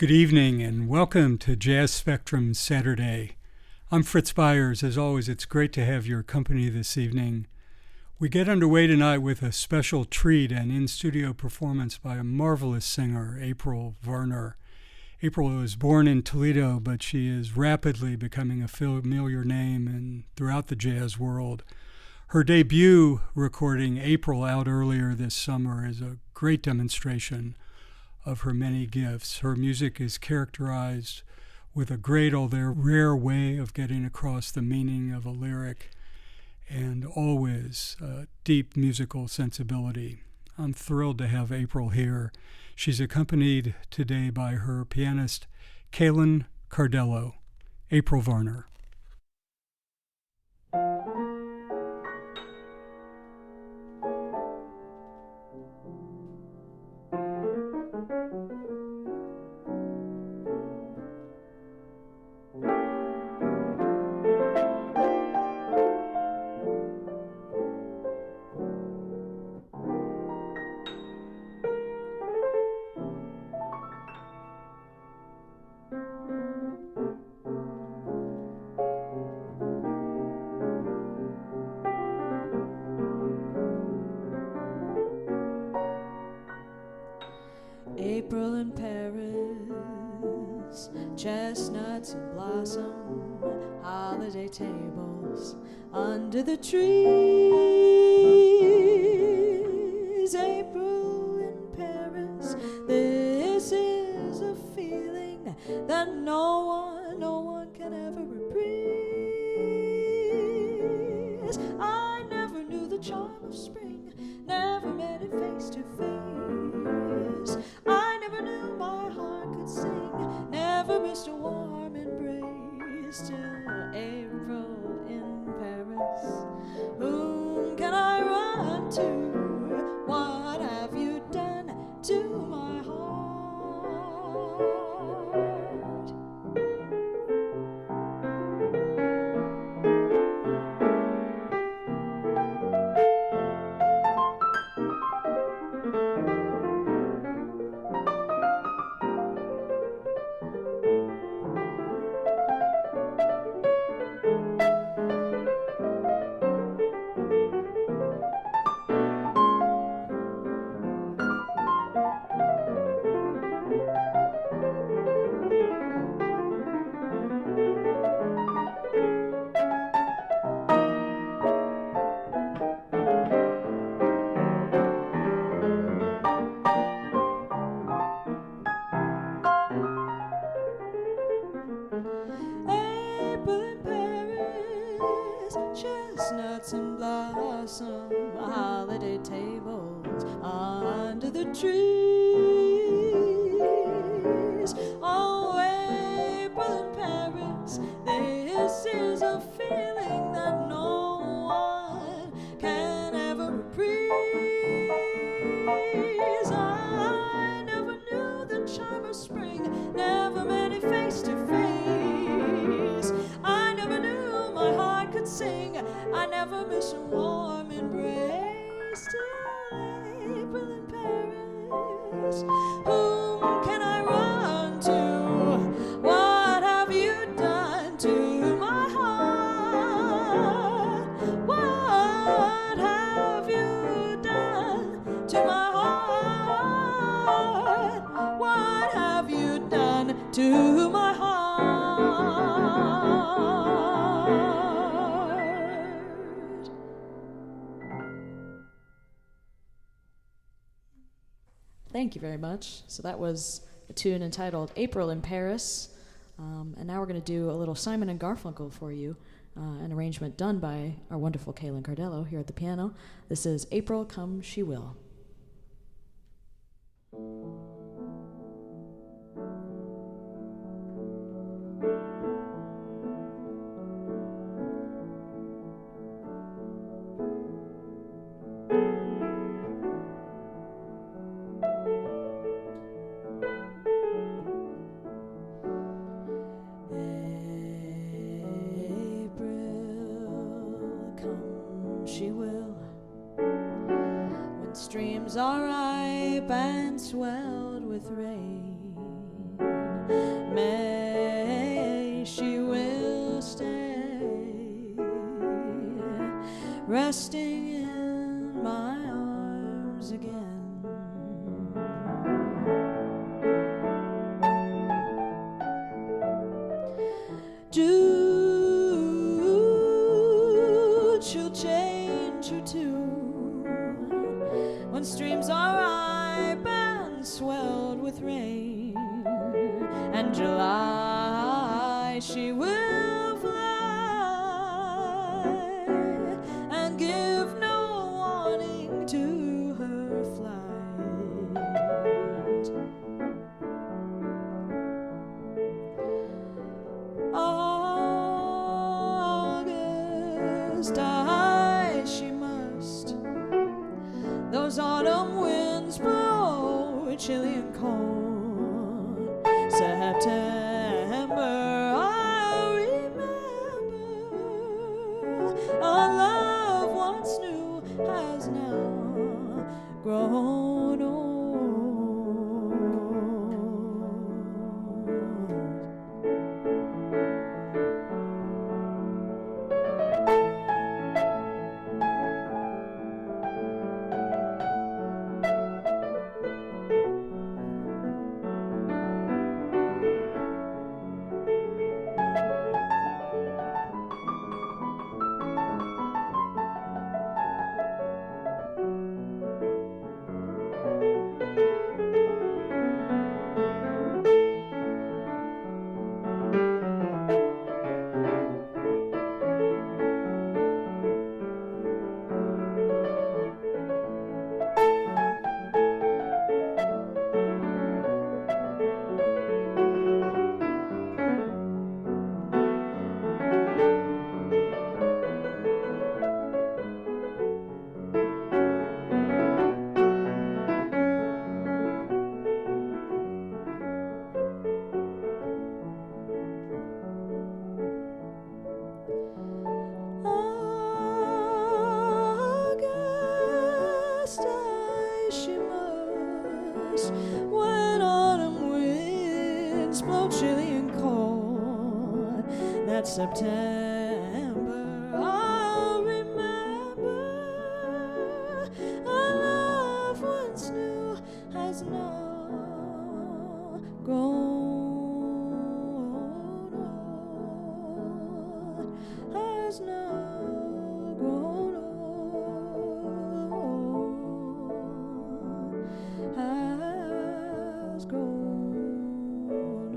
Good evening and welcome to Jazz Spectrum Saturday. I'm Fritz Byers. As always, it's great to have your company this evening. We get underway tonight with a special treat, an in-studio performance by a marvelous singer, April Varner. April was born in Toledo, but she is rapidly becoming a familiar name throughout the jazz world. Her debut recording, April, out earlier this summer, is a great demonstration of her many gifts. Her music is characterized with a great, although rare, way of getting across the meaning of a lyric and always deep musical sensibility. I'm thrilled to have April here. She's accompanied today by her pianist, Caelan Cardello. April Varner. April in Paris, chestnuts in blossom, holiday tables under the trees. April in Paris, this is a feeling that no one can ever reprise. I never knew the charm of spring, never met it face to face. I never knew my heart could sing, never missed a warm embrace till April in Paris. Whom can I run to? What have you done to my heart? Chestnuts in blossom, holiday tables under the trees. Oh, April in Paris, this is a feeling that no one can ever reprise. I never knew the charm of spring, never met it face to face. I never knew my heart could sing, I never miss a warm embrace till April in Paris. Whom can I run to? What have you done to my heart? What have you done to my heart? What have you done to my heart? Thank you very much. So that was a tune entitled April in Paris. And now we're going to do a little Simon and Garfunkel for you, an arrangement done by our wonderful Caelan Cardello here at the piano. This is April Come She Will. She will, when streams are ripe and swelled with rain, resting in my arms again. June, she'll change her tune when streams are ripe and swelled with rain, and July she will fly and give no warning to her flight. August, she must. Those autumn winds blow chilly and cold. September, I remember. A love once new has now grown old. She must, when autumn winds blow chilly and cold. That September I'll remember. A love once new has now grown old, has now grown old. Has grown old.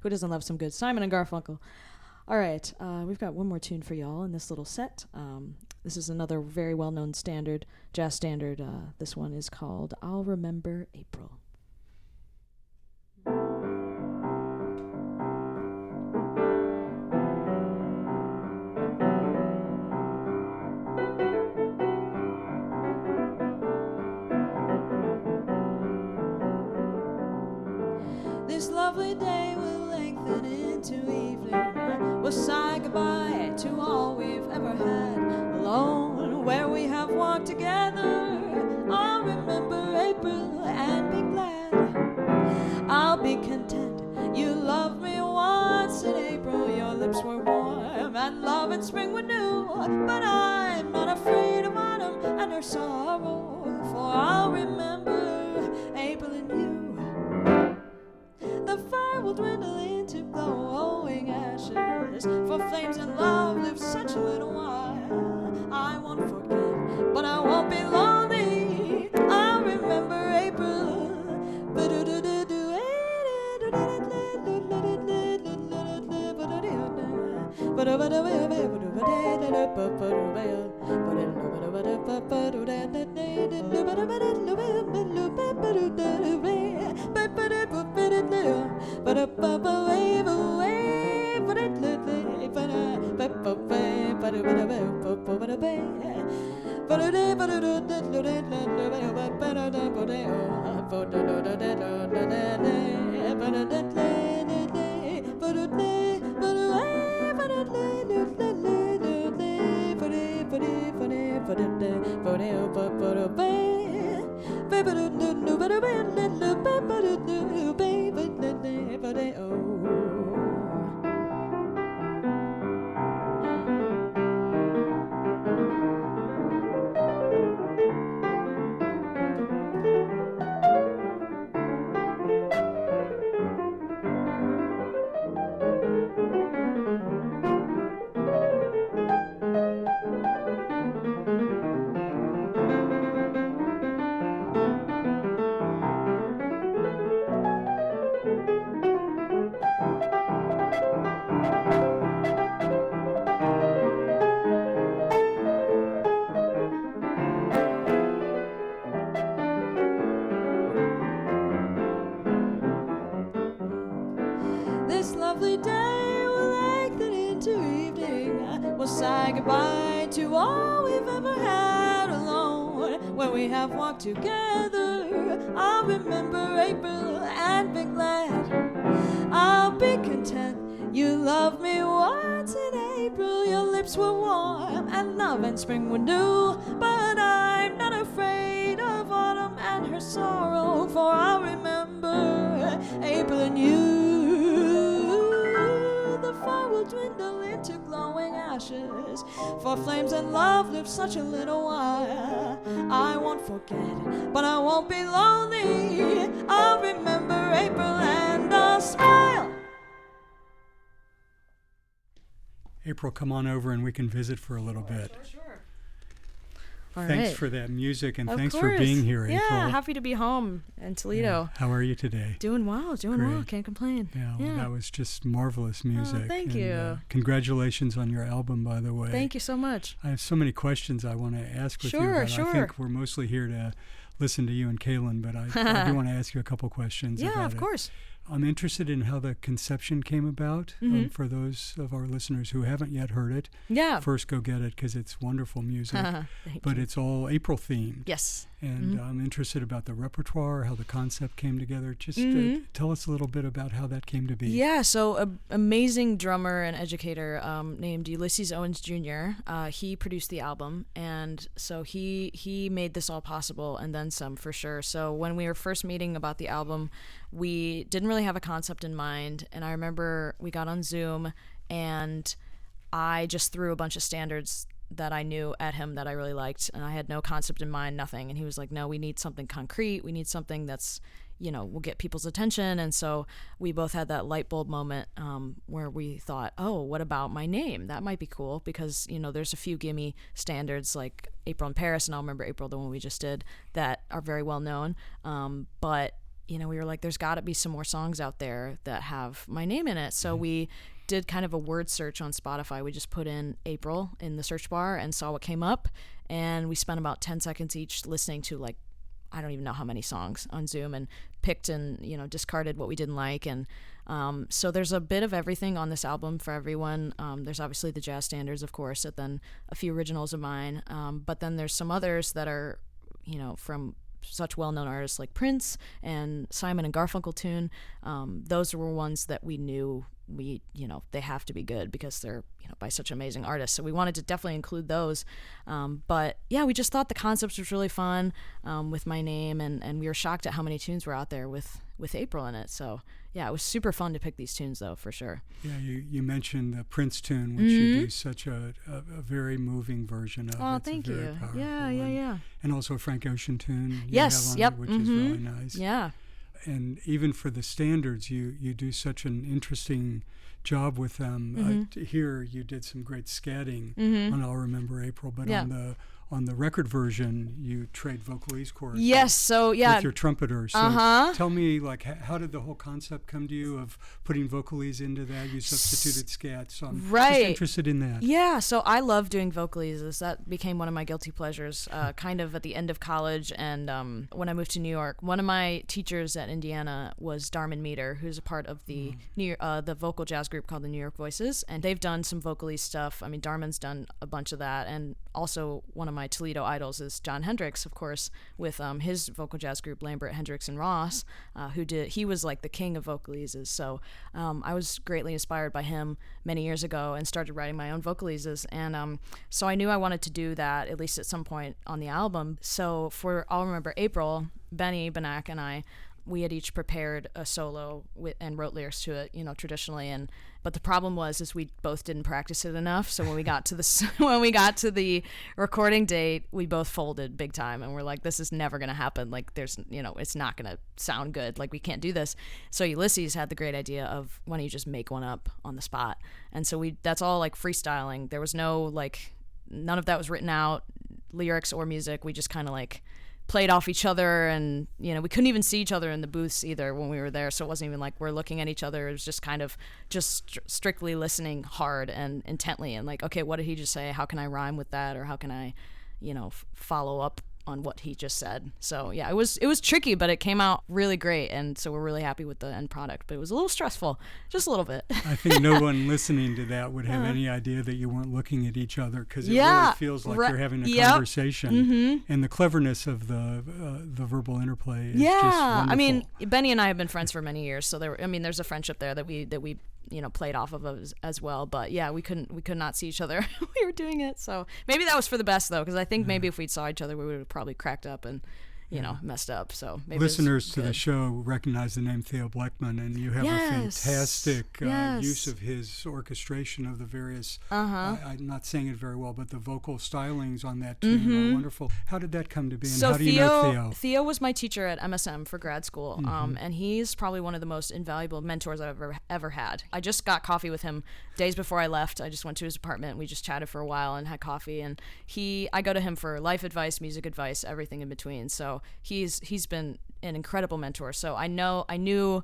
Who doesn't love some good Simon and Garfunkel? All right, we've got one more tune for y'all in this little set. This is another very well-known standard, jazz standard. This one is called I'll Remember April. This lovely day will lengthen into evening. We'll say goodbye to all we've ever had. Alone, where we have walked together, I'll remember April and be glad. I'll be content. You loved me once in April. Your lips were warm and love and spring were new. But I'm not afraid of autumn and her sorrow, for I'll remember April and you. The fire will dwindle into glowing ashes, for flames and love live such a little while. I won't forget, but I won't be lonely. I'll remember April. say goodbye to all we've ever had alone. When we have walked together, I'll remember April and be glad. I'll be content. You loved me once in April. Your lips were warm and love and spring were new. But I'm not afraid of autumn and her sorrow, for I'll remember April and you. The fire will dwindle into glowing ashes, for flames and love live such a little while. I won't forget, but I won't be lonely. I'll remember April and I'll smile. April, come on over and we can visit for a little bit. Sure. Thanks for that music, and thanks for being here, April. Yeah, happy to be home in Toledo. Yeah. How are you today? Doing well. Great. Can't complain. Yeah, well, that was just marvelous music. Oh, thank you. Congratulations on your album, by the way. Thank you so much. I have so many questions I want to ask with you, but I think we're mostly here to listen to you and Caelan, but I do want to ask you a couple questions about it. Yeah, of course. I'm interested in how the conception came about. For those of our listeners who haven't yet heard it, first go get it because it's wonderful music. But it's all April themed. Yes. And I'm interested about the repertoire, how the concept came together. Just tell us a little bit about how that came to be. Yeah, so an amazing drummer and educator named Ulysses Owens Jr. He produced the album, and so he made this all possible and then some for sure. So when we were first meeting about the album, we didn't really have a concept in mind, and I remember we got on Zoom and I just threw a bunch of standards that I knew at him that I really liked, and I had no concept in mind, nothing. And he was like, no, we need something concrete. We need something that's, will get people's attention. And so we both had that light bulb moment where we thought, oh, what about my name? That might be cool because, there's a few gimme standards like April in Paris, and I'll remember April, the one we just did, that are very well known. But we were like, there's got to be some more songs out there that have my name in it. So we did kind of a word search on Spotify. We just put in April in the search bar and saw what came up. And we spent about 10 seconds each listening to I don't even know how many songs on Zoom, and picked and, discarded what we didn't like. And so there's a bit of everything on this album for everyone. There's obviously the jazz standards, of course, and then a few originals of mine. But then there's some others that are, from such well-known artists like Prince and Simon and Garfunkel tune. Those were ones that we knew they have to be good because they're, by such amazing artists. So we wanted to definitely include those. But yeah, we just thought the concept was really fun with my name, and we were shocked at how many tunes were out there with April in it. So yeah, it was super fun to pick these tunes though, for sure. Yeah, you mentioned the Prince tune, which you do such a very moving version of. Oh, thank you. Yeah. And also a Frank Ocean tune. Yes, yep. Which is really nice. Yeah. And even for the standards, you do such an interesting job with them. Here you did some great scatting on I'll Remember April, but on the record version you trade vocalese chords. Yes, so yeah, with your trumpeter. So tell me, how did the whole concept come to you of putting vocalese into that? You substituted scat, so I'm just interested in that. Yeah, so I love doing vocaleses. That became one of my guilty pleasures, kind of at the end of college. And when I moved to New York, one of my teachers at Indiana was Darman Meter, who's a part of the the vocal jazz group called the New York Voices, and they've done some vocalese stuff. I mean, Darman's done a bunch of that, and also one of my Toledo idols is John Hendricks, of course, with his vocal jazz group Lambert, Hendricks, and Ross, he was like the king of vocaleses. So I was greatly inspired by him many years ago and started writing my own vocaleses. And so I knew I wanted to do that at least at some point on the album. So for I'll Remember April, Benny Benak and we had each prepared a solo and wrote lyrics to it, traditionally. But the problem was we both didn't practice it enough. So when we got to the recording date, we both folded big time, and we're like, this is never going to happen. Like, there's, it's not going to sound good. Like, we can't do this. So Ulysses had the great idea of, why don't you just make one up on the spot? And so that's all like freestyling. There was no none of that was written out, lyrics or music. We just kind of played off each other, and we couldn't even see each other in the booths either when we were there, so it wasn't even like we're looking at each other. It was just kind of strictly listening hard and intently, and okay, what did he just say? How can I rhyme with that? Or how can I follow up on what he just said. So yeah, it was tricky, but it came out really great, and so we're really happy with the end product. But it was a little stressful, just a little bit. I think no one listening to that would have any idea that you weren't looking at each other, because it really feels like you're having a conversation. And the cleverness of the verbal interplay is just wonderful. I mean, Benny and I have been friends for many years, so there's a friendship there that we played off of as well. But yeah, we could not see each other. We were doing it, so maybe that was for the best though, because I think maybe if we saw each other, we would have probably cracked up and messed up. So maybe listeners to the show recognize the name Theo Bleckman, and you have a fantastic use of his orchestration of the various. I'm not saying it very well, but the vocal stylings on that tune are wonderful. How did that come to be, and how do you know Theo? Theo was my teacher at MSM for grad school, and he's probably one of the most invaluable mentors I've ever had. I just got coffee with him days before I left. I just went to his apartment. We just chatted for a while and had coffee, and I go to him for life advice, music advice, everything in between. So he's been an incredible mentor. So I knew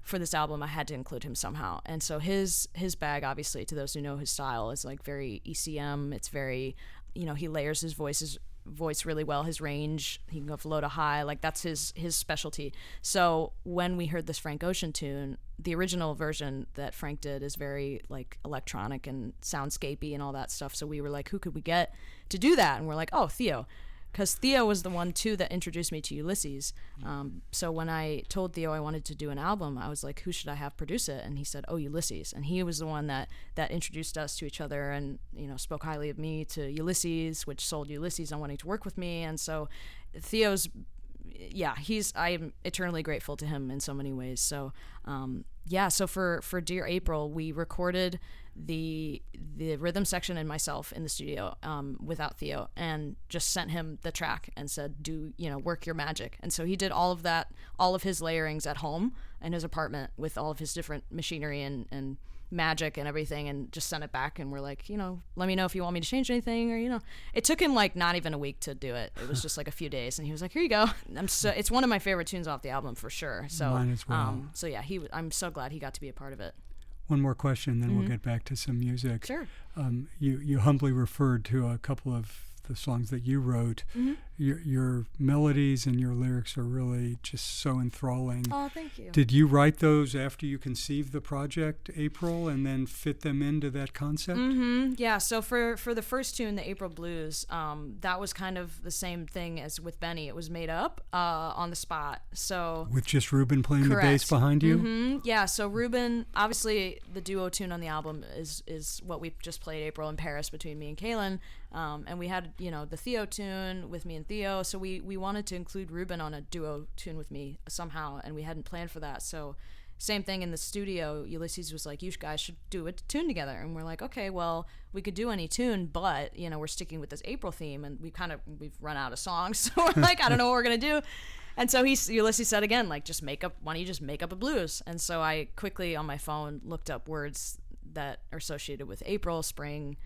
for this album I had to include him somehow. And so his bag, obviously, to those who know his style, is like very ECM. It's very, he layers his voice really well. His range, he can go from low to high, like that's his specialty. So when we heard this Frank Ocean tune, the original version that Frank did is very like electronic and soundscapey and all that stuff. So we were like, who could we get to do that? And we're like, oh, Theo. Because Theo was the one, too, that introduced me to Ulysses. So when I told Theo I wanted to do an album, I was like, who should I have produce it? And he said, oh, Ulysses. And he was the one that introduced us to each other and, spoke highly of me to Ulysses, which sold Ulysses on wanting to work with me. And so Theo's, I am eternally grateful to him in so many ways. So, so for Dear April, we recorded the rhythm section and myself in the studio without Theo, and just sent him the track and said, work your magic. And so he did all of that, all of his layerings at home in his apartment with all of his different machinery and magic and everything, and just sent it back. And we're like, let me know if you want me to change anything, or it took him like not even a week to do it. It was just like a few days, and he was like, here you go. It's one of my favorite tunes off the album for sure. So mine as well. I'm so glad he got to be a part of it. One more question, then we'll get back to some music. Sure. You humbly referred to a couple of the songs that you wrote. Your melodies and your lyrics are really just so enthralling. Oh, thank you. Did you write those after you conceived the project, April, and then fit them into that concept? Yeah, so for the first tune, the April Blues, that was kind of the same thing as with Benny. It was made up on the spot. So with just Ruben playing correct. The bass behind you? Yeah, so Ruben, obviously the duo tune on the album is what we just played, April in Paris, between me and Caelan. And we had, the Theo tune with me and Theo, so we wanted to include Ruben on a duo tune with me somehow, and we hadn't planned for that. So same thing in the studio, Ulysses was like, you guys should do a tune together. And we're like, okay, well, we could do any tune, but, we're sticking with this April theme, and we've run out of songs, so we're like, I don't know what we're going to do. And so Ulysses said again, like, why don't you just make up a blues? And so I quickly on my phone looked up words that are associated with April, spring,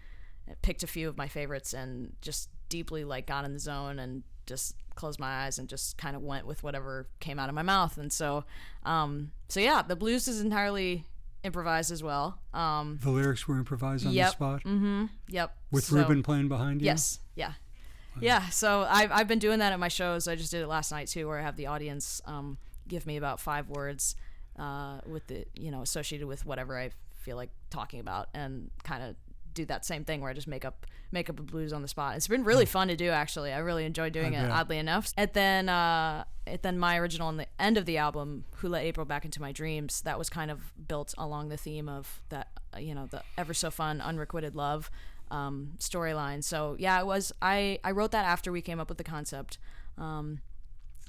picked a few of my favorites, and just deeply got in the zone and just closed my eyes and just kind of went with whatever came out of my mouth. And so the blues is entirely improvised as well. The lyrics were improvised on the spot? Yep. With Ruben playing behind you? Yes. Yeah. Wow. Yeah. So I've been doing that at my shows. I just did it last night too, where I have the audience give me about 5 words with the, associated with whatever I feel like talking about, and kind of do that same thing where I just make up a blues on the spot. It's been really fun to do, actually. I really enjoy doing it, oddly enough. And then my original on the end of the album, Who Let April Back Into My Dreams, that was kind of built along the theme of that, the ever so fun unrequited love storyline. So yeah, it was, I wrote that after we came up with the concept. I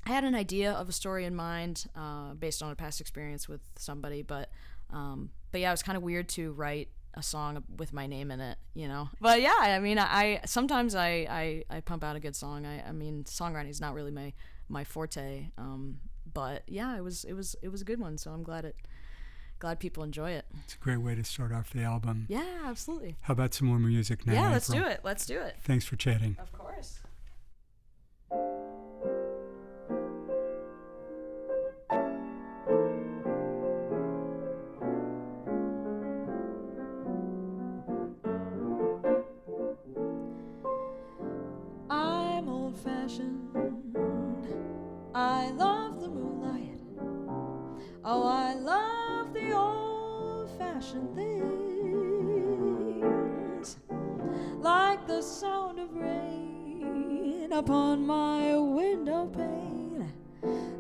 had an idea of a story in mind based on a past experience with somebody, but yeah, it was kind of weird to write a song with my name in it, But yeah, I mean, I sometimes I pump out a good song. I mean, songwriting is not really my forte. But yeah, it was a good one. So I'm glad people enjoy it. It's a great way to start off the album. Yeah, absolutely. How about some more music now? Yeah, April? Let's do it. Thanks for chatting. Of course. I'm old-fashioned, Oh, I love the old-fashioned things, like the sound of rain upon my window pane,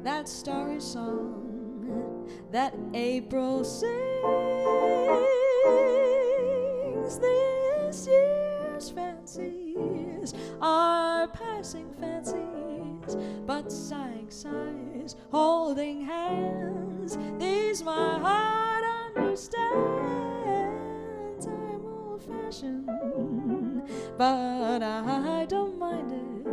that starry song that April sings. This year's fancies are passing fancies, but sighing sighs, holding hands, these my heart understands. I'm old-fashioned, but I don't mind it,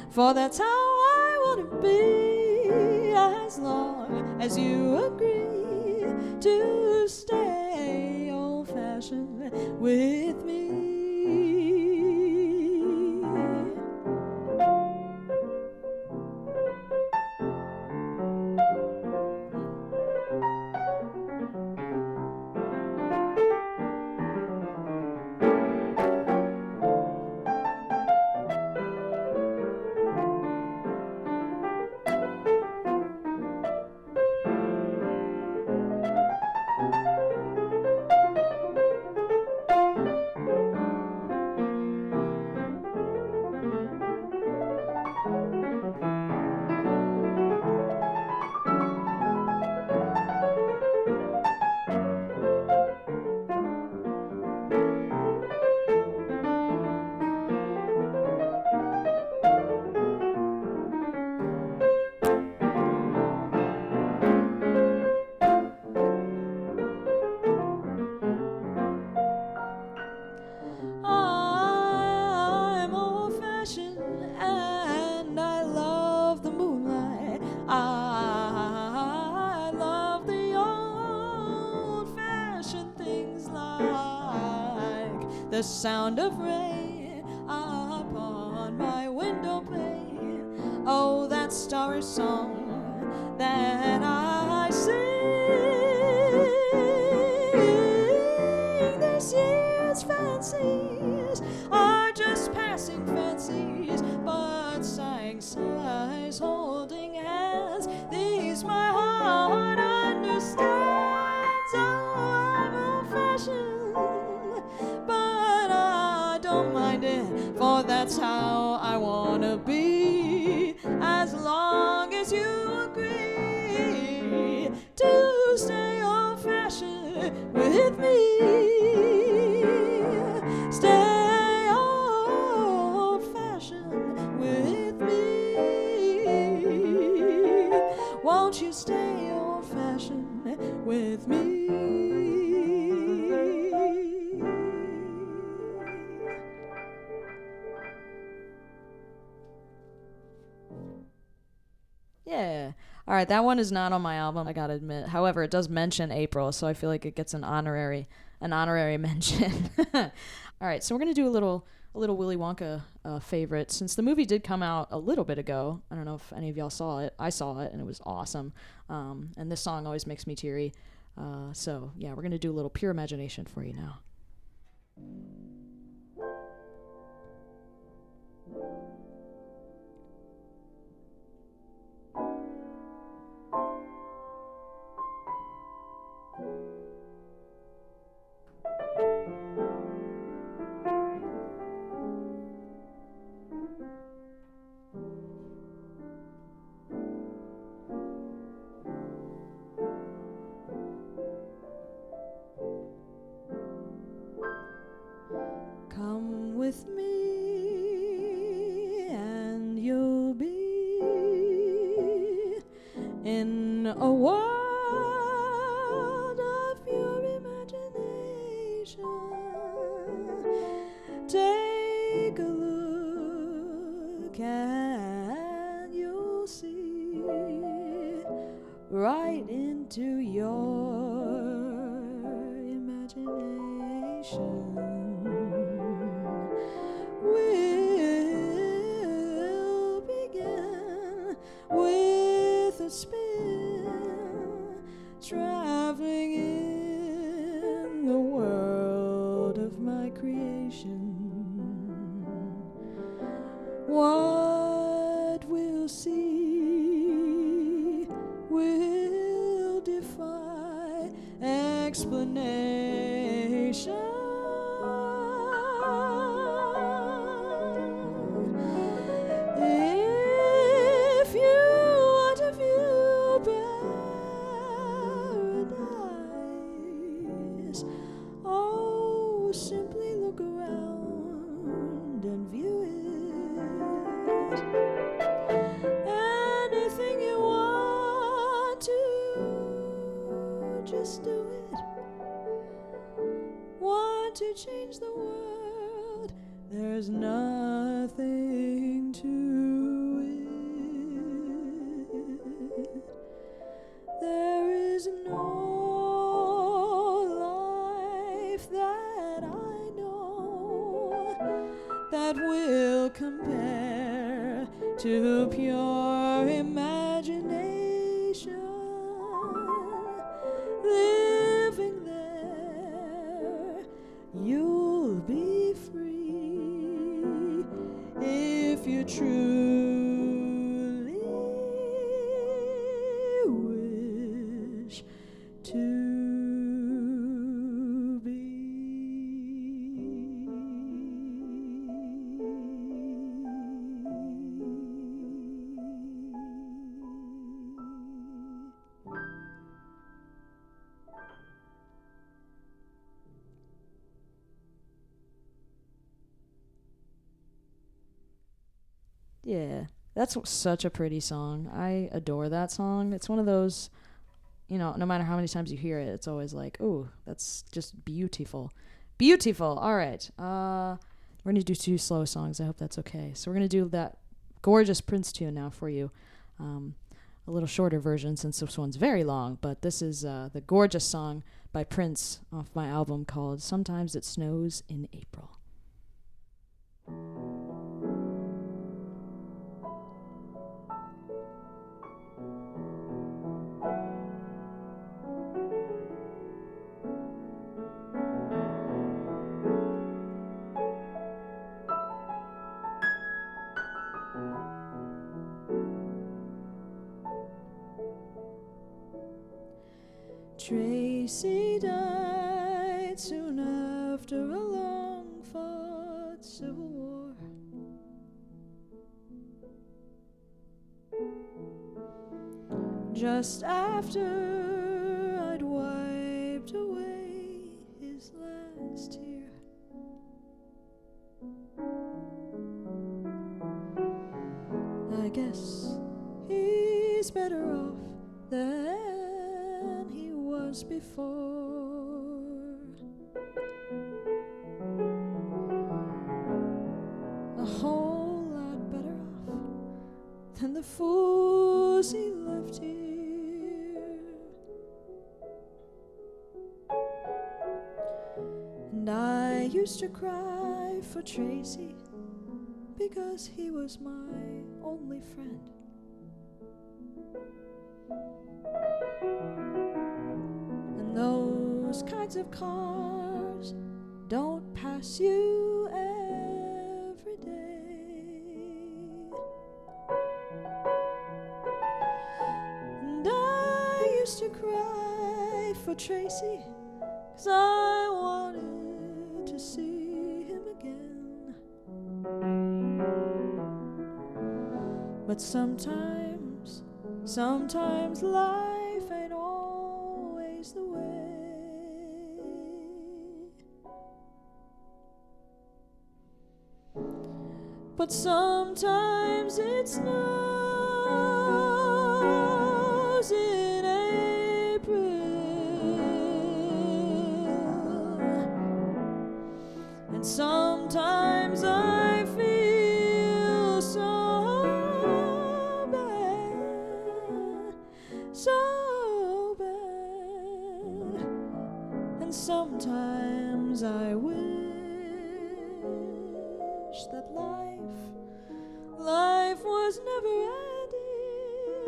for that's how I want to be, as long as you agree to stay old-fashioned with me. I'm old-fashioned and I love the moonlight. I love the old-fashioned things, like the sound of rain upon my window pane. Oh, that starry song that I sing. This year's fancies are just passing fancies, but sighing sighs, holding hands, these my heart understands. Oh, I'm old-fashioned, but I don't mind it, for that's how I wanna be, as long as you agree to stay old-fashioned with me. Stay old-fashioned with me. Won't you stay old-fashioned with me? Yeah. All right, that one is not on my album, I gotta admit. However, it does mention April, so I feel like it gets an honorary mention. All right, so we're gonna do a little Willy Wonka favorite. Since the movie did come out a little bit ago, I don't know if any of y'all saw it. I saw it, and it was awesome. And this song always makes me teary. So yeah, we're gonna do a little Pure Imagination for you now. Come with me and you'll be in a world of your imagination. Take a look and you'll see right into your imagination. We'll begin with a spin, traveling in the world of my creation. What we'll see will define explanation. If you want to view paradise, oh, simply look around and view it. Anything you want to, just do it. Want to change the world, there's nothing to it. There is no life that I know that will compare to pure imagination. Living there, you'll be free if you truly wish to be. Yeah, that's such a pretty song. I adore that song. It's one of those, no matter how many times you hear it, it's always like, oh, that's just beautiful. Beautiful. All right. We're going to do 2 slow songs. I hope that's okay. So we're going to do that gorgeous Prince tune now for you. A little shorter version since this one's very long, but this is the gorgeous song by Prince off my album called Sometimes It Snows in April. Tracy died soon after a long-fought civil war. Just after I'd wiped away his last tear. I guess he's better off than he was before. A whole lot better off than the fools he left here. And I used to cry for Tracy because he was my only friend. And those kinds of cars don't pass you every day. And I used to cry for Tracy 'cause I wanted to see him again. But sometimes life ain't always the way. But sometimes it snows in April, and sometimes I feel so bad, and sometimes I wish that life was never ending,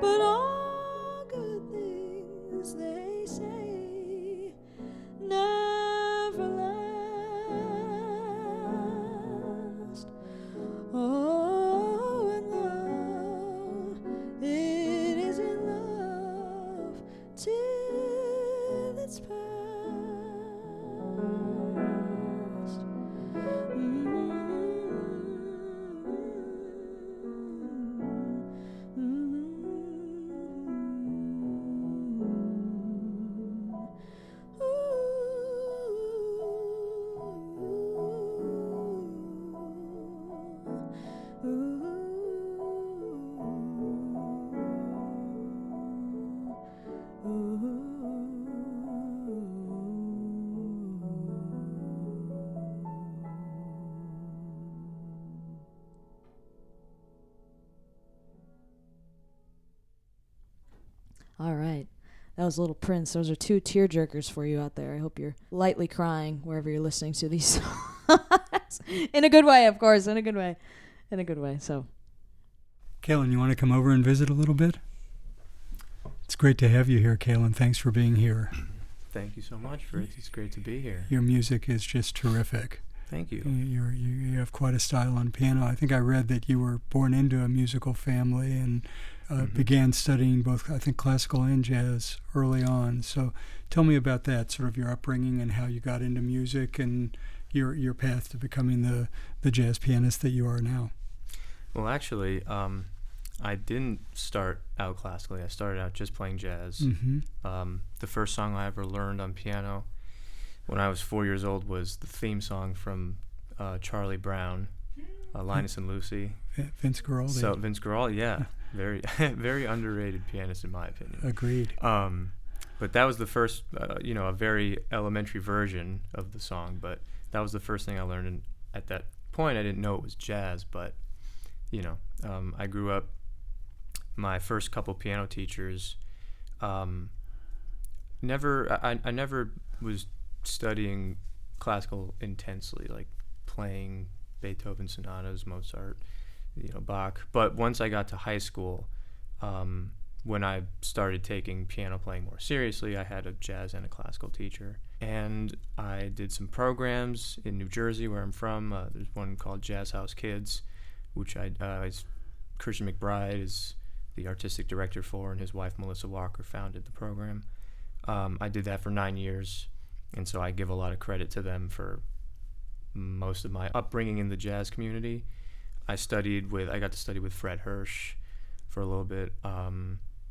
but all good things, they say, never last. Oh, and love, it is in love till that's past. All right. That was Little Prince. Those are 2 tearjerkers for you out there. I hope you're lightly crying wherever you're listening to these songs. In a good way, of course. In a good way. In a good way. So, Caelan, you want to come over and visit a little bit? It's great to have you here, Caelan. Thanks for being here. Thank you so much, Fritz. It's great to be here. Your music is just terrific. Thank you. You have quite a style on piano. I think I read that you were born into a musical family and began studying both, I think, classical and jazz early on. So tell me about that, sort of your upbringing and how you got into music and your path to becoming the jazz pianist that you are now. Well, actually, I didn't start out classically. I started out just playing jazz. Mm-hmm. The first song I ever learned on piano when I was 4 years old was the theme song from Charlie Brown, Linus and Lucy. Vince Guaraldi. So Vince Guaraldi, yeah. Very, very underrated pianist in my opinion. Agreed. But that was the first, a very elementary version of the song. But that was the first thing I learned. And at that point, I didn't know it was jazz. But, I grew up. My first couple piano teachers, I never was studying classical intensely, like playing Beethoven sonatas, Mozart, Bach. But once I got to high school, when I started taking piano playing more seriously, I had a jazz and a classical teacher. And I did some programs in New Jersey, where I'm from. There's one called Jazz House Kids, which Christian McBride is the artistic director for, and his wife Melissa Walker founded the program. I did that for 9 years, and so I give a lot of credit to them for most of my upbringing in the jazz community. I got to study with Fred Hirsch for a little bit,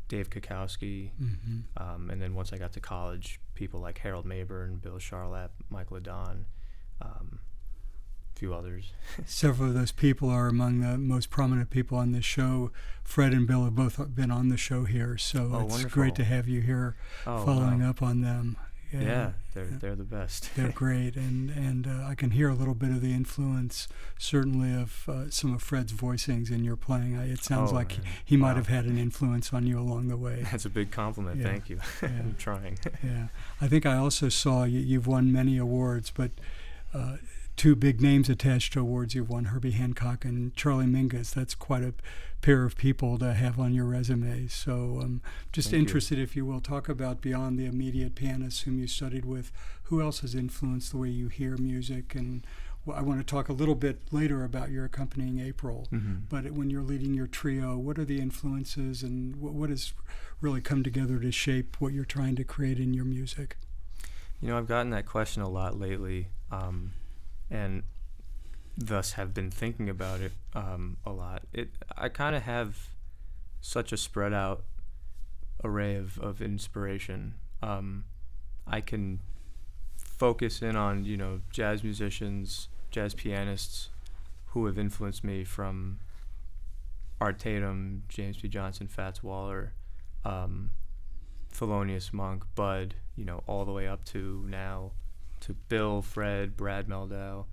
Dave Kukowski, Mm-hmm. and then once I got to college, people like Harold Mayburn, Bill Charlap, Mike Ladon, a few others. Several of those people are among the most prominent people on this show. Fred and Bill have both been on the show here, so it's wonderful. great to have you here following up on them. Yeah, they're the best. They're great, and I can hear a little bit of the influence, certainly, of some of Fred's voicings in your playing. It sounds like he might have had an influence on you along the way. That's a big compliment. Yeah. Thank you. Yeah. I'm trying. Yeah, I think I also saw you've won many awards, but 2 big names attached to awards you've won, Herbie Hancock and Charlie Mingus. That's quite a pair of people to have on your resume. So just Thank interested, if you will, talk about beyond the immediate pianists whom you studied with, who else has influenced the way you hear music? And I want to talk a little bit later about your accompanying April, but when you're leading your trio, what are the influences and what has really come together to shape what you're trying to create in your music? I've gotten that question a lot lately, and thus have been thinking about it a lot. I kind of have such a spread out array of inspiration. I can focus in on jazz musicians, jazz pianists who have influenced me, from Art Tatum, James P. Johnson, Fats Waller, Thelonious Monk, Bud, all the way up to now to Bill, Fred, Brad Meldau,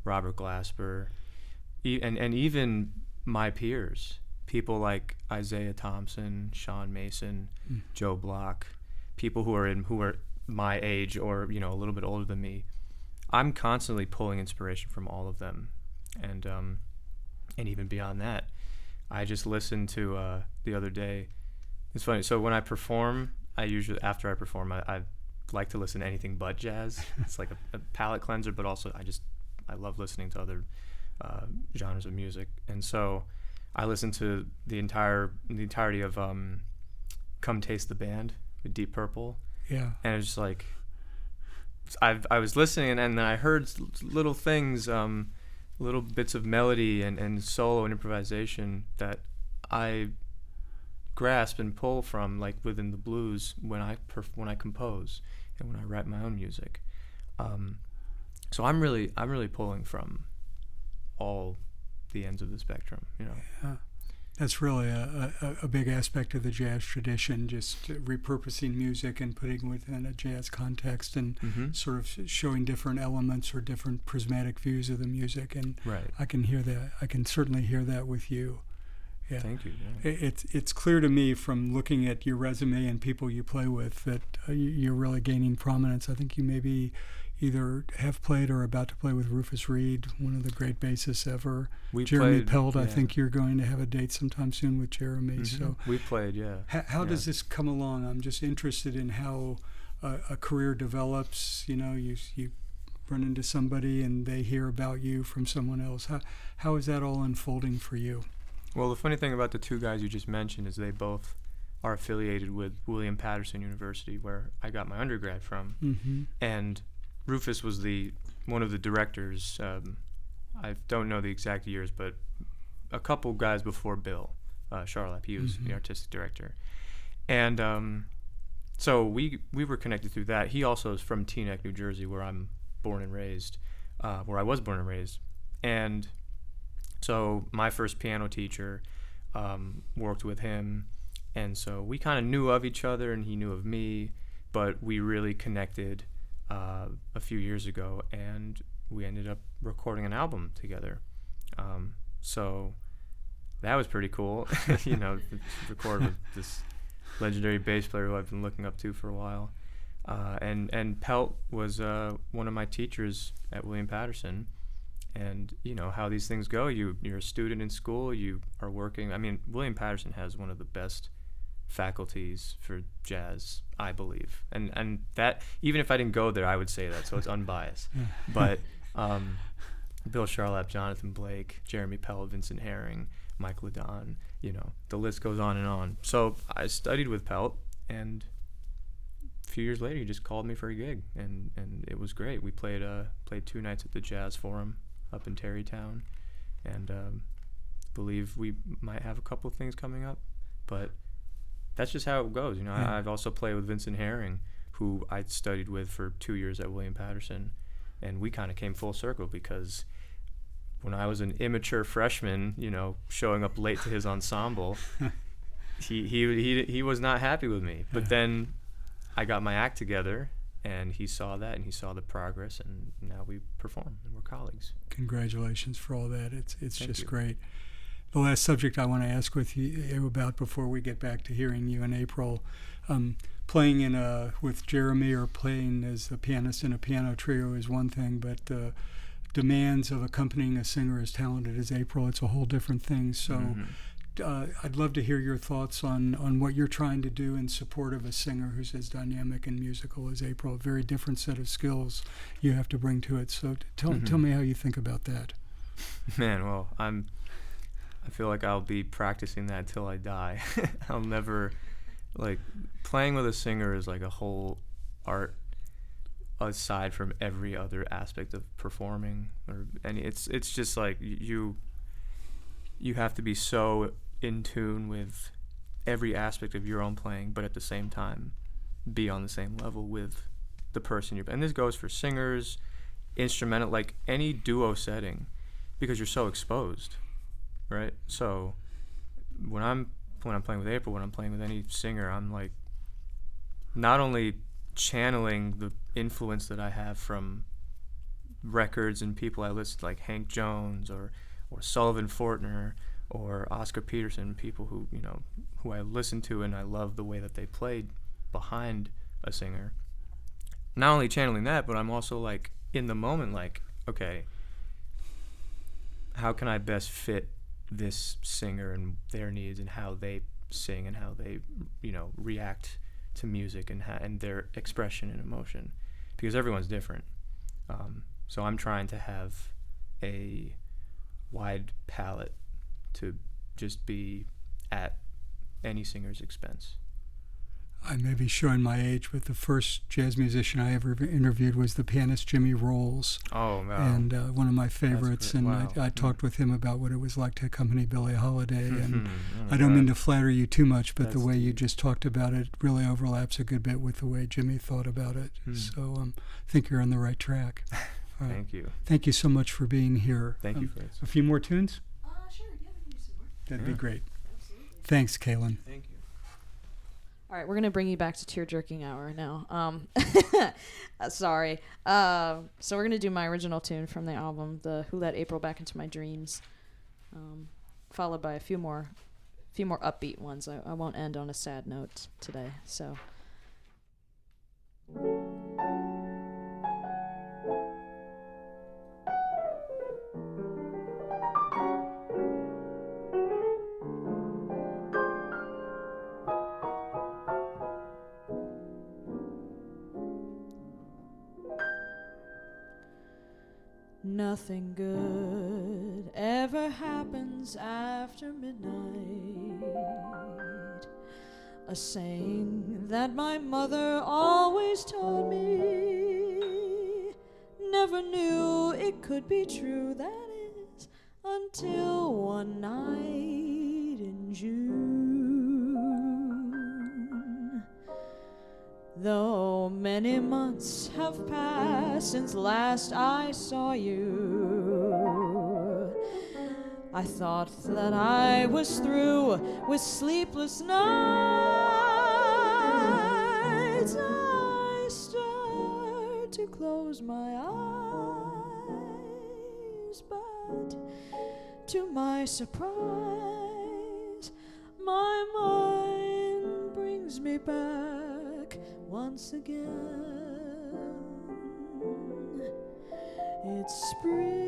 Robert Glasper, and even my peers, people like Isaiah Thompson, Sean Mason, Joe Block, people who are my age or a little bit older than me. I'm constantly pulling inspiration from all of them, and even beyond that. I just listened to the other day. It's funny. So when I perform, after I perform, I like to listen to anything but jazz. It's like a palate cleanser, but also I love listening to other genres of music. And so I listened to the entirety of Come Taste the Band with Deep Purple. Yeah. And it's just like, I was listening, and then I heard little things, little bits of melody and solo and improvisation that I grasp and pull from, like within the blues, when I compose and when I write my own music. So I'm really pulling from all the ends of the spectrum, you know. Yeah. That's really a big aspect of the jazz tradition, just repurposing music and putting it within a jazz context and sort of showing different elements or different prismatic views of the music. And Right. I can hear that. I can certainly hear that with you. Yeah. Thank you. Yeah. It's clear to me from looking at your resume and people you play with that you're really gaining prominence. I think you maybe either have played or are about to play with Rufus Reed, one of the great bassists ever. Jeremy Peld, I think you're going to have a date sometime soon with Jeremy. So we played, yeah. How does this come along? I'm just interested in how a career develops. You know, you run into somebody and they hear about you from someone else. How is that all unfolding for you? Well, the funny thing about the two guys you just mentioned is they both are affiliated with William Patterson University, where I got my undergrad from. And Rufus was one of the directors. I don't know the exact years, but a couple guys before Bill Charlap. He was the artistic director. And so we were connected through that. He also is from Teaneck, New Jersey, where I'm born and raised, where I was born and raised. And so my first piano teacher worked with him. And so we kind of knew of each other, and he knew of me, but we really connected a few years ago, and we ended up recording an album together. So that was pretty cool, you know, to record with this legendary bass player who I've been looking up to for a while. And Pelt was one of my teachers at William Patterson. And you know how these things go. You're a student in school, you are working. I mean, William Patterson has one of the best faculties for jazz, I believe, and that, even if I didn't go there, I would say that, so it's unbiased. But Bill Charlap, Jonathan Blake, Jeremy Peld, Vincent Herring, Mike Ladon, you know, the list goes on and on. So I studied with Pelt, and a few years later he just called me for a gig, and it was great. We played 2 nights at the Jazz Forum up in Tarrytown, and believe we might have a couple of things coming up, but that's just how it goes, you know. I've also played with Vincent Herring, who I studied with for 2 years at William Patterson, and we kind of came full circle because when I was an immature freshman, you know, showing up late to his ensemble, he was not happy with me. But then I got my act together, and he saw that, and he saw the progress, and now we perform, and we're colleagues. Congratulations for all that. It's Thank just you. great. The last subject I want to ask with you about before we get back to hearing you in April, playing with Jeremy or playing as a pianist in a piano trio is one thing, but the demands of accompanying a singer as talented as April, it's a whole different thing. So I'd love to hear your thoughts on what you're trying to do in support of a singer who's as dynamic and musical as April. A very different set of skills you have to bring to it. So tell me how you think about that. Man, well, I feel like I'll be practicing that till I die. I'll never, like, playing with a singer is like a whole art aside from every other aspect of performing or any. It's just like you have to be so in tune with every aspect of your own playing, but at the same time be on the same level with the person you're. And this goes for singers, instrumental, like any duo setting, because you're so exposed. Right, so when I'm playing with April, when I'm playing with any singer, I'm like not only channeling the influence that I have from records and people I listen to, like Hank Jones or Sullivan Fortner or Oscar Peterson, people who I listen to and I love the way that they played behind a singer. Not only channeling that, but I'm also like in the moment, like, okay, how can I best fit this singer and their needs and how they sing and how they, you know, react to music and their expression and emotion, because everyone's different. So I'm trying to have a wide palette to just be at any singer's expense. I may be showing my age, but the first jazz musician I ever interviewed was the pianist Jimmy Rolls. Oh, wow. And one of my favorites. And Wow. I talked with him about what it was like to accompany Billie Holiday. And Oh, I don't God. mean to flatter you too much, but the That's way you deep. just talked about it really overlaps a good bit with the way Jimmy thought about it. So I think you're on the right track. Thank you. Thank you so much for being here. Thank you, Fritz. A few more tunes? Sure, yeah, we can do some more. That'd Yeah. be great. Absolutely. Thanks, Caelan. Thank you. All right, we're gonna bring you back to tear jerking hour now. Sorry. So we're gonna do my original tune from the album, the "Who Let April Back Into My Dreams," followed by a few more upbeat ones. I won't end on a sad note today. So. Nothing good ever happens after midnight. A saying that my mother always told me. Never knew it could be true, that is, until one night in June. Though many months have passed since last I saw you, I thought that I was through with sleepless nights. I start to close my eyes, but to my surprise, my mind brings me back once again. It's spring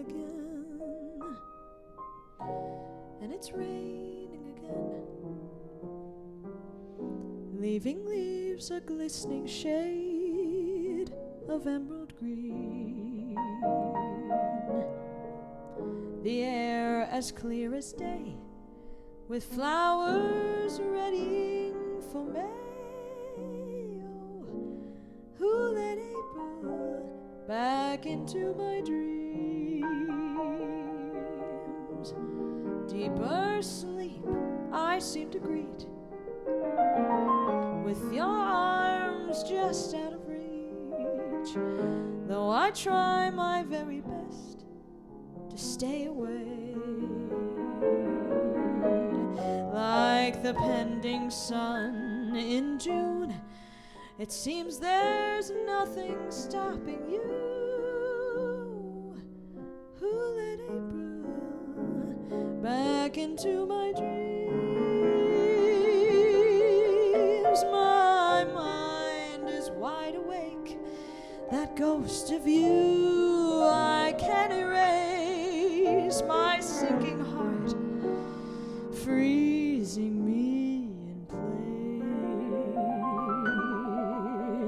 again, and it's raining again, leaving leaves a glistening shade of emerald green. The air as clear as day, with flowers readying for May. Oh, who let April back into my dreams? Deeper sleep I seem to greet, with your arms just out of reach, though I try my very best to stay away. Like the pending sun in June, it seems there's nothing stopping you. Who let April back into my dreams? My mind is wide awake, that ghost of you I can't erase. My sinking heart freezing me in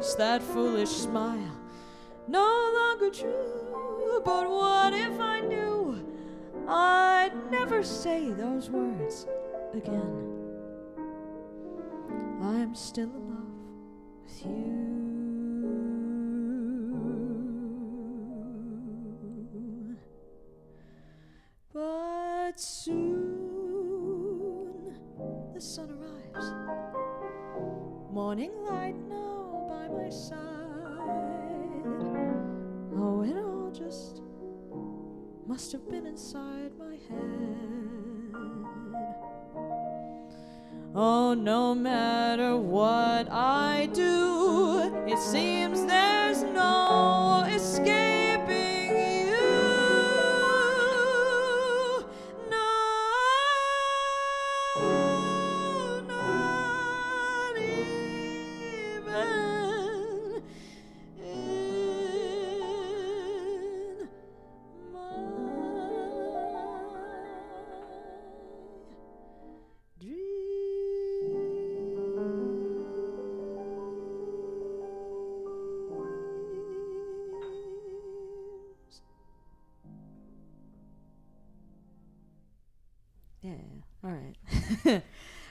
place. That foolish smile, no longer true. But what if I knew I'd never say those words again? I'm still in love with you. But soon the sun arrives, morning light now by my side. Oh, it all just must have been inside my head. Oh, no matter what I do, it seems there's no escaping you. Not even in my dreams.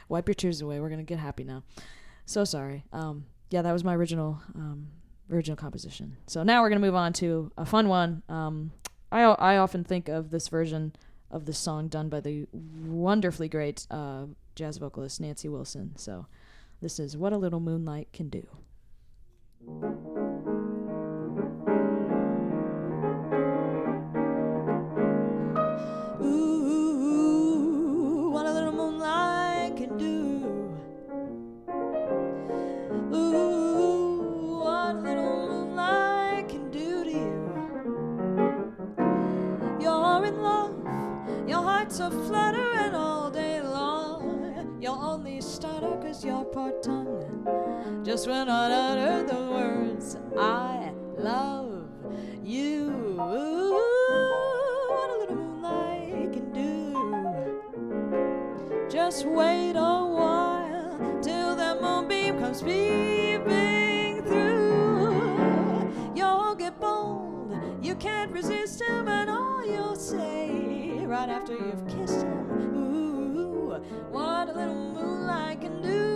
Wipe your tears away. We're going to get happy now. So sorry. Yeah, that was my original composition. So now we're going to move on to a fun one. I often think of this version of this song done by the wonderfully great jazz vocalist Nancy Wilson. So this is What a Little Moonlight Can Do. Ooh, what a little moonlight can do. Ooh, what a little moonlight can do to you. You're in love, your heart's a fluttering all day long. You'll only stutter 'cause you're part tongue. Just when I utter the words, I love you. Ooh, what a little moonlight can do. Just wait a while till the moonbeam comes peeping through. You'll get bold, you can't resist him, and all you'll say right after you've kissed him, ooh, what a little moonlight can do.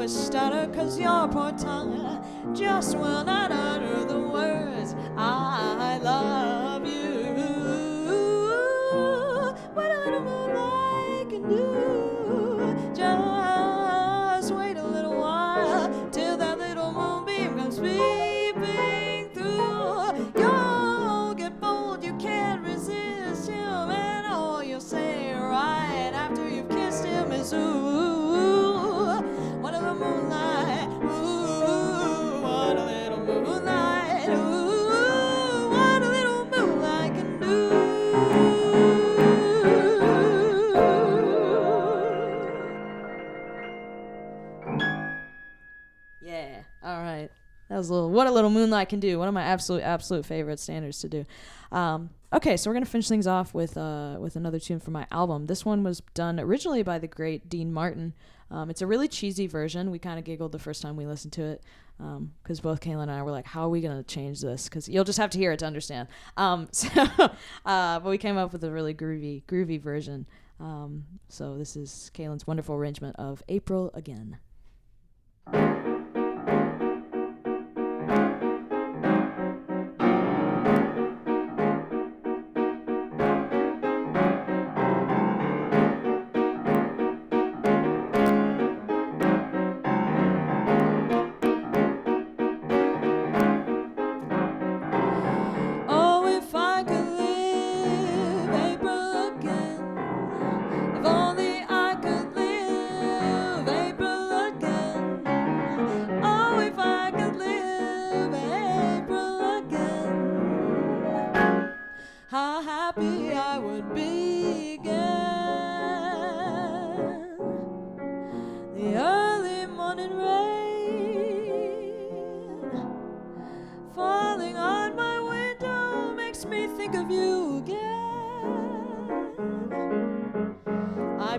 Stutter 'cause your poor tongue just will not utter the words, I love you. What a little moonlight can do. Just wait a little while till that little moonbeam comes peeping through. You'll get bold, you can't resist him, and all you'll say right after you've kissed him is ooh. What a little moonlight, ooh, what a little moonlight, ooh, what a little moonlight can do. Yeah, all right. That was a little What a Little Moonlight Can Do, one of my absolute favorite standards to do. Okay, so we're going to finish things off with another tune from my album. This one was done originally by the great Dean Martin. It's a really cheesy version. We kind of giggled the first time we listened to it because both Caelan and I were like, how are we going to change this? Because you'll just have to hear it to understand. But we came up with a really groovy version. So this is Caelan's wonderful arrangement of April Again.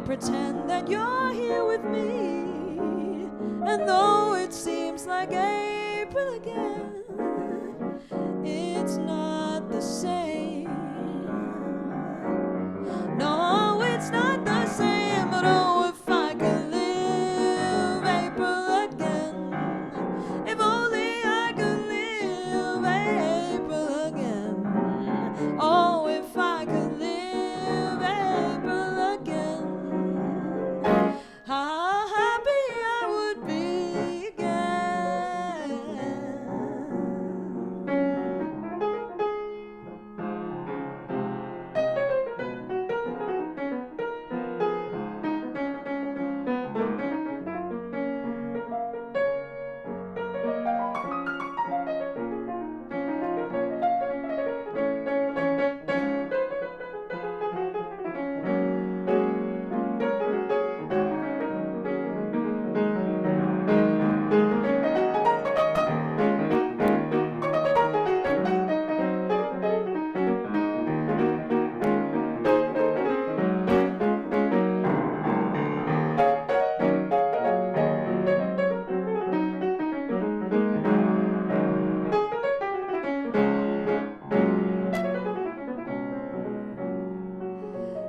pretend that you're here with me. And though it seems like April again, it's not the same. No, it's not the same. But oh, if I could live April again, if only I could live April again. Oh, if I could live April again, how happy I would be again.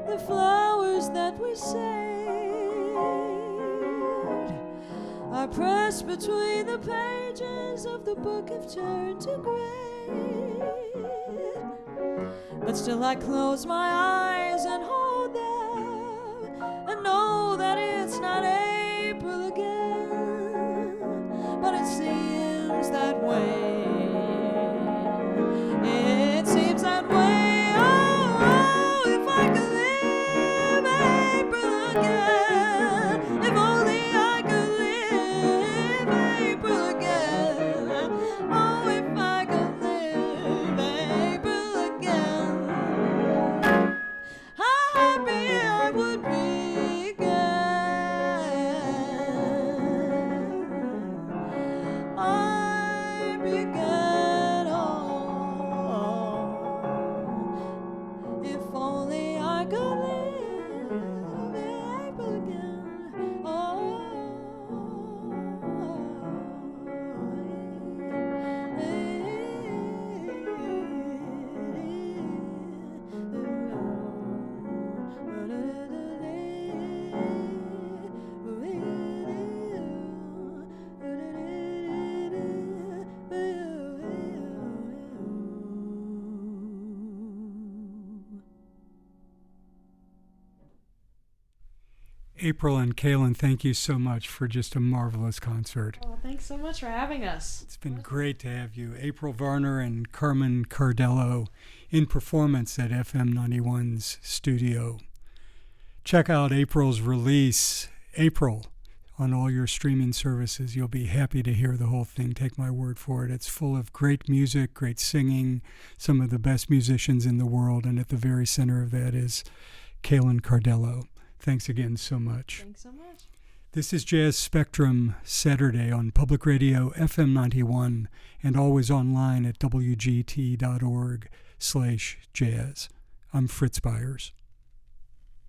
The flowers that we saved are pressed between the pages of the book have turned to gray. But still I close my eyes and hold them and know that it's not April again. But it seems that way. It seems that way. Oh, if I could live April again, if only I could live April again. Oh, if I could live April again, how happy I would be again. I began, oh, if only I could live April again. April and Caelan, thank you so much for just a marvelous concert. Well, thanks so much for having us. It's been great to have you. April Varner and Caelan Cardello in performance at FM 91's studio. Check out April's release, April, on all your streaming services. You'll be happy to hear the whole thing. Take my word for it. It's full of great music, great singing, some of the best musicians in the world, and at the very center of that is Caelan Cardello. Thanks again so much. Thanks so much. This is Jazz Spectrum Saturday on Public Radio FM 91 and always online at wgt.org/jazz. I'm Fritz Byers.